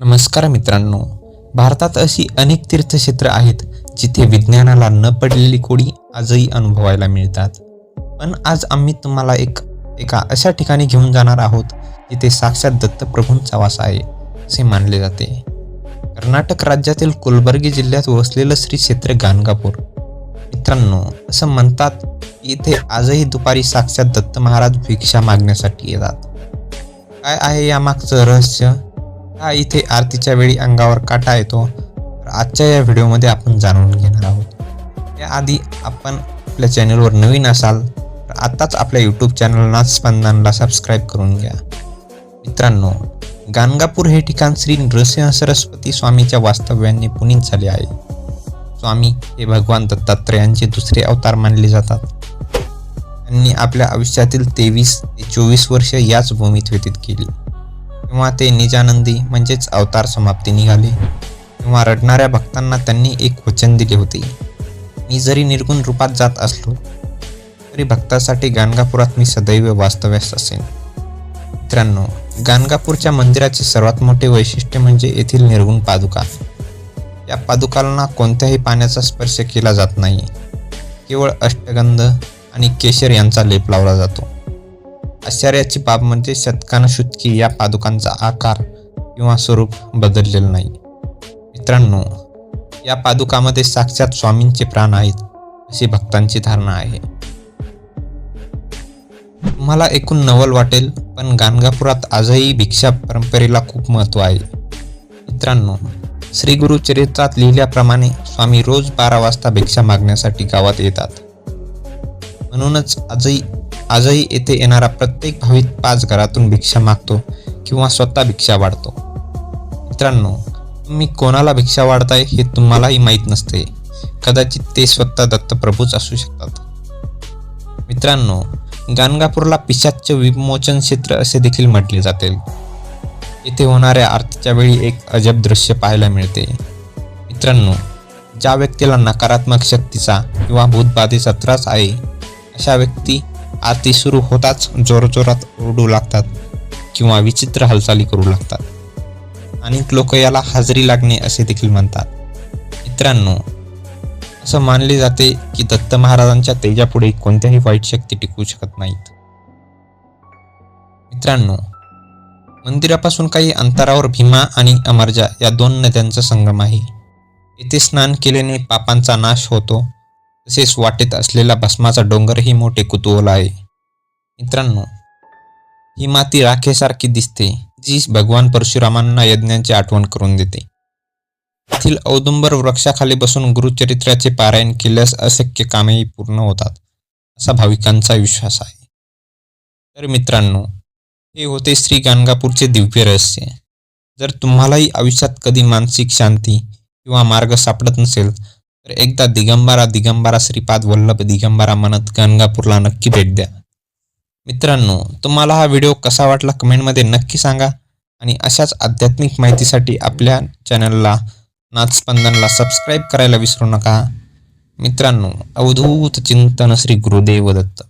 नमस्कार मित्रांनो. भारतात अशी अनेक तीर्थक्षेत्र आहेत जिथे विज्ञानाला न पडलेली कोडी आजही अनुभवायला मिळतात. पण आज आम्ही तुम्हाला एका अशा ठिकाणी घेऊन जाणार आहोत जिथे साक्षात दत्तप्रभूंचा वास आहे असे मानले जाते. कर्नाटक राज्यातील कलबुर्गी जिल्ह्यात वसलेलं श्री क्षेत्र गाणगापूर. मित्रांनो, असं म्हणतात की इथे आजही दुपारी साक्षात दत्त महाराज भिक्षा मागण्यासाठी येतात. काय आहे यामागचं रहस्य? हा इथे आरतीच्या वेळी अंगावर काटा येतो, तर आजच्या या व्हिडिओमध्ये आपण जाणून घेणार आहोत. त्याआधी आपण आपल्या चॅनलवर नवीन असाल तर आत्ताच आपल्या यूट्यूब चॅनल नाथ स्पंदनला सबस्क्राईब करून घ्या. मित्रांनो, गाणगापूर हे ठिकाण श्री नृसिंह सरस्वती स्वामीच्या वास्तव्याने पुनीत झाले आहे. स्वामी हे भगवान दत्तात्रयांचे दुसरे अवतार मानले जातात. त्यांनी आपल्या आयुष्यातील 23 ते 24 वर्ष याच भूमीत व्यतीत केली. तेव्हा ते निजानंदी म्हणजेच अवतार समाप्ती निघाले. तेव्हा रडणाऱ्या भक्तांना त्यांनी एक वचन दिले होते, मी जरी निर्गुण रूपात जात असलो तरी भक्तासाठी गाणगापुरात मी सदैव वास्तव्यास असेन. मित्रांनो, गाणगापूरच्या मंदिराचे सर्वात मोठे वैशिष्ट्य म्हणजे येथील निर्गुण पादुका. या पादुकांना कोणत्याही पाण्याचा स्पर्श केला जात नाही. केवळ अष्टगंध आणि केशर यांचा लेप लावला जातो. आश्चर्याची बाब म्हणजे शतकानुशतकी या पादुकांचा आकार किंवा स्वरूप बदललेलं नाही. मित्रांनो, या पादुकामध्ये साक्षात स्वामींचे प्राण आहेत अशी भक्तांची धारणा आहे. तुम्हाला ऐकून नवल वाटेल, पण गाणगापुरात आजही भिक्षा परंपरेला खूप महत्त्व आहे. मित्रांनो, श्री गुरु चरित्रात लिहिल्याप्रमाणे स्वामी रोज 12 वाजता भिक्षा मागण्यासाठी गावात येतात. म्हणूनच आजही येथे येणारा प्रत्येक भाविक 5 घरातून भिक्षा मागतो किंवा स्वतः भिक्षा वाढतो. मित्रांनो, तुम्ही कोणाला भिक्षा वाढताय हे तुम्हालाही माहीत नसते. कदाचित ते स्वतः दत्तप्रभूच असू शकतात. मित्रांनो, गाणगापूरला पिशाच्य विमोचन क्षेत्र असे देखील म्हटले जाते. येथे होणाऱ्या आरतीच्या वेळी एक अजब दृश्य पाहायला मिळते. मित्रांनो, ज्या व्यक्तीला नकारात्मक शक्तीचा किंवा भूतबाधेचा त्रास आहे अशा व्यक्ती आरती सुरू होताच जोरजोरात ओरडू लागतात किंवा विचित्र हालचाली करू लागतात. अनेक लोक याला हाजरी लागणे असे देखील म्हणतात. मित्रांनो, असं मानले जाते की दत्त महाराजांच्या तेजापुढे कोणत्याही वाईट शक्ती टिकू शकत नाहीत. मित्रांनो, मंदिरापासून काही अंतरावर भीमा आणि अमरजा या 2 नद्यांचा संगम आहे. येथे स्नान केल्याने पापांचा नाश होतो. तसेच वाटेत असलेला भस्माचा डोंगरही मोठे कुतूहल आहे. मित्रांनो, ही माती राखेसारखी दिसते, जी भगवान परशुरामांना यज्ञांची आठवण करून देते. येथील औदुंबर वृक्षाखाली बसून गुरुचरित्राचे पारायण केल्यास अशक्य कामेही पूर्ण होतात असा भाविकांचा विश्वास आहे. तर मित्रांनो, हे होते श्री गाणगापूरचे दिव्य रहस्य. जर तुम्हालाही आयुष्यात कधी मानसिक शांती किंवा मार्ग सापडत नसेल तर एकदा दिगंबरा श्रीपाद वल्लभ दिगंबरा म्हणत गाणगापूरला नक्की भेट द्या. मित्रांनो, तुम्हाला हा व्हिडिओ कसा वाटला कमेंटमध्ये नक्की सांगा आणि अशाच आध्यात्मिक माहितीसाठी आपल्या चॅनलला नाथ स्पंदनला सबस्क्राईब करायला विसरू नका. मित्रांनो, अवधूत चिंतन श्री गुरुदेव दत्त.